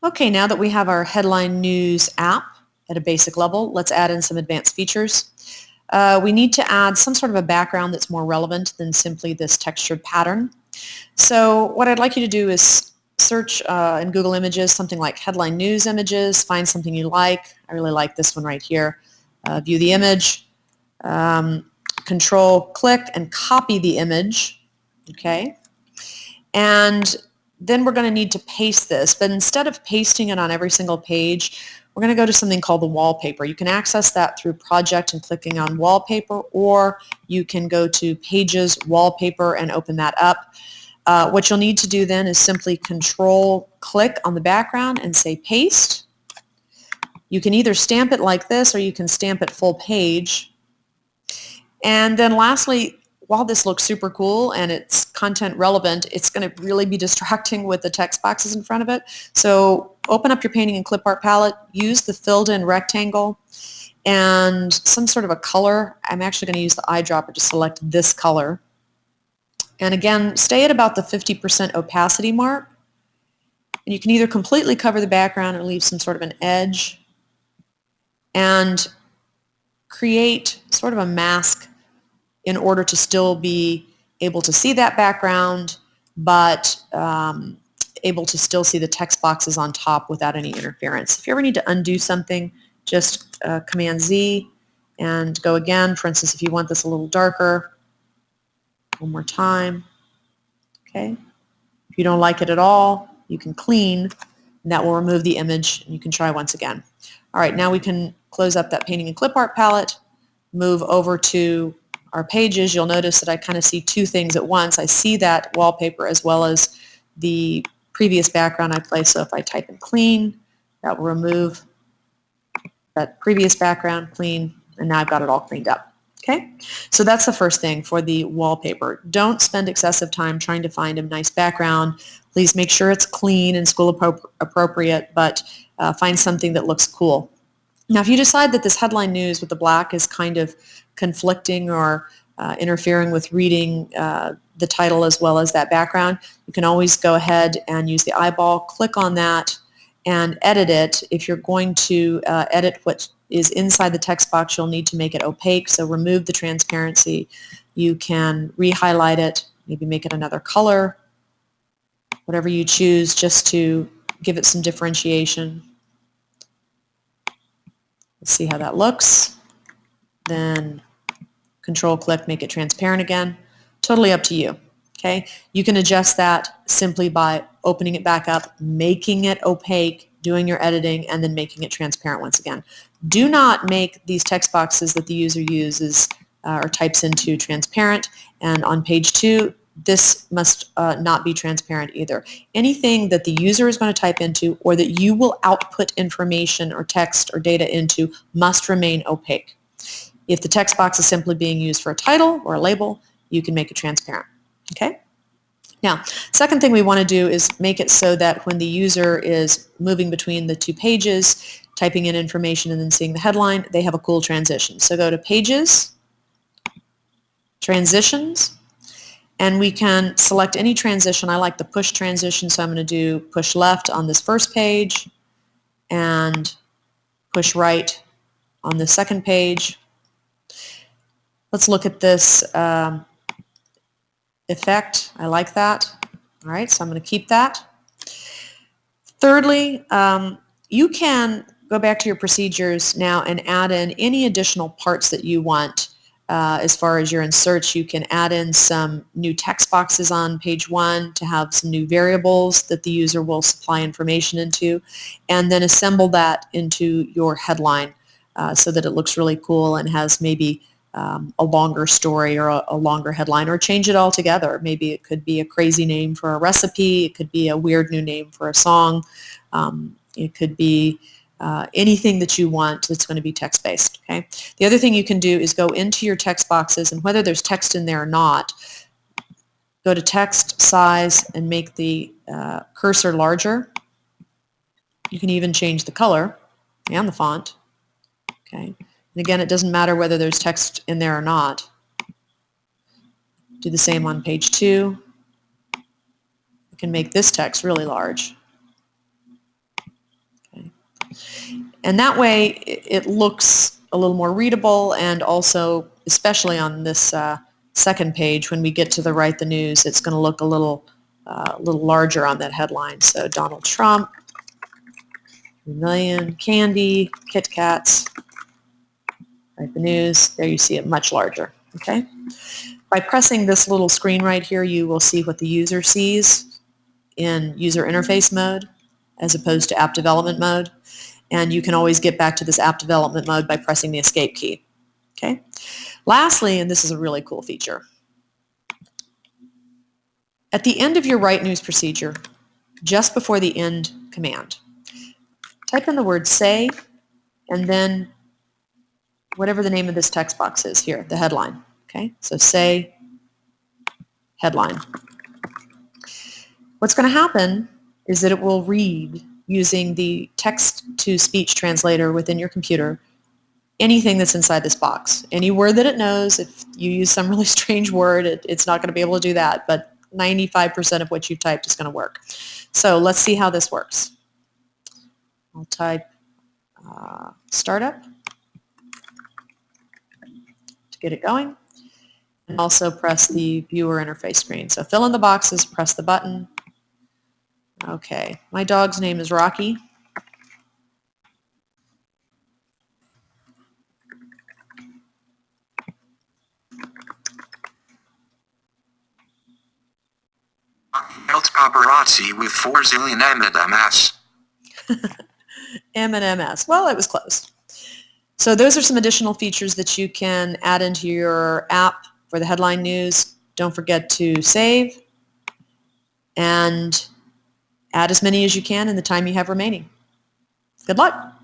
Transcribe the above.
Okay, now that we have our headline news app at a basic level, let's add in some advanced features. We need to add some sort of a background that's more relevant than simply this textured pattern. So what I'd like you to do is search in Google Images something like headline news images, find something you like. I really like this one right here. View the image, control click and copy the image, okay? And then we're going to need to paste this, but instead of pasting it on every single page, we're going to go to something called the wallpaper. You can access that through Project and clicking on Wallpaper, or you can go to Pages, Wallpaper, and open that up. What you'll need to do then is simply Control-click on the background and say Paste. You can either stamp it like this, or you can stamp it full page. And then lastly, while this looks super cool and it's content relevant, it's going to really be distracting with the text boxes in front of it. So open up your painting and clip art palette, use the filled in rectangle and some sort of a color. I'm actually going to use the eyedropper to select this color. And again, stay at about the 50% opacity mark. And you can either completely cover the background or leave some sort of an edge and create sort of a mask in order to still be able to see that background, but able to still see the text boxes on top without any interference. If you ever need to undo something, just Command Z and go again. For instance, if you want this a little darker, one more time. Okay. If you don't like it at all, you can clean, and that will remove the image, and you can try once again. All right, now we can close up that painting and clip art palette, move over to our pages. You'll notice that I kind of see two things at once. I see that wallpaper as well as the previous background I placed. So if I type in clean, that will remove that previous background, clean, and now I've got it all cleaned up. Okay, so that's the first thing for the wallpaper. Don't spend excessive time trying to find a nice background. Please make sure it's clean and school appropriate, but find something that looks cool. Now, if you decide that this headline news with the black is kind of conflicting or interfering with reading the title as well as that background, you can always go ahead and use the eyeball, click on that, and edit it. If you're going to edit what is inside the text box, you'll need to make it opaque, so remove the transparency. You can re-highlight it, maybe make it another color, whatever you choose, just to give it some differentiation. Let's see how that looks. Then Control-click, make it transparent again. Totally up to you. Okay, you can adjust that simply by opening it back up, making it opaque, doing your editing, and then making it transparent once again. Do not make these text boxes that the user uses or types into transparent, and on page 2, this must not be transparent either. Anything that the user is going to type into or that you will output information or text or data into must remain opaque. If the text box is simply being used for a title or a label, you can make it transparent. Okay? Now, second thing we want to do is make it so that when the user is moving between the two pages, typing in information and then seeing the headline, they have a cool transition. So go to Pages, Transitions, and we can select any transition. I like the push transition, so I'm going to do push left on this first page and push right on the second page. Let's look at this effect. I like that. All right, so I'm going to keep that. Thirdly, you can go back to your procedures now and add in any additional parts that you want. As far as your inserts, you can add in some new text boxes on page 1 to have some new variables that the user will supply information into, and then assemble that into your headline so that it looks really cool and has maybe a longer story or a longer headline, or change it all together. Maybe it could be a crazy name for a recipe, it could be a weird new name for a song, it could be anything that you want that's going to be text-based. Okay? The other thing you can do is go into your text boxes, and whether there's text in there or not, go to text size and make the cursor larger. You can even change the color and the font. Okay? And again, it doesn't matter whether there's text in there or not. Do the same on page 2. You can make this text really large. And that way it looks a little more readable, and also, especially on this second page, when we get to the Write the News, it's going to look a little larger on that headline. So Donald Trump, million, candy, Kit Kats, Write the News. There you see it much larger. Okay. By pressing this little screen right here, you will see what the user sees in user interface mode as opposed to app development mode. And you can always get back to this app development mode by pressing the escape key. Okay. Lastly, and this is a really cool feature, at the end of your Write News procedure, just before the end command, type in the word say, and then whatever the name of this text box is here, the headline. Okay, so say headline. What's going to happen is that it will read, using the text-to-speech translator within your computer, anything that's inside this box. Any word that it knows. If you use some really strange word, it's not going to be able to do that, but 95% of what you typed is going to work. So let's see how this works. I'll type startup to get it going, and also press the viewer interface screen. So fill in the boxes, press the button. Okay, my dog's name is Rocky. Belt paparazzi with 4 zillion M&Ms. M&Ms. Well, it was close. So those are some additional features that you can add into your app for the headline news. Don't forget to save and add as many as you can in the time you have remaining. Good luck.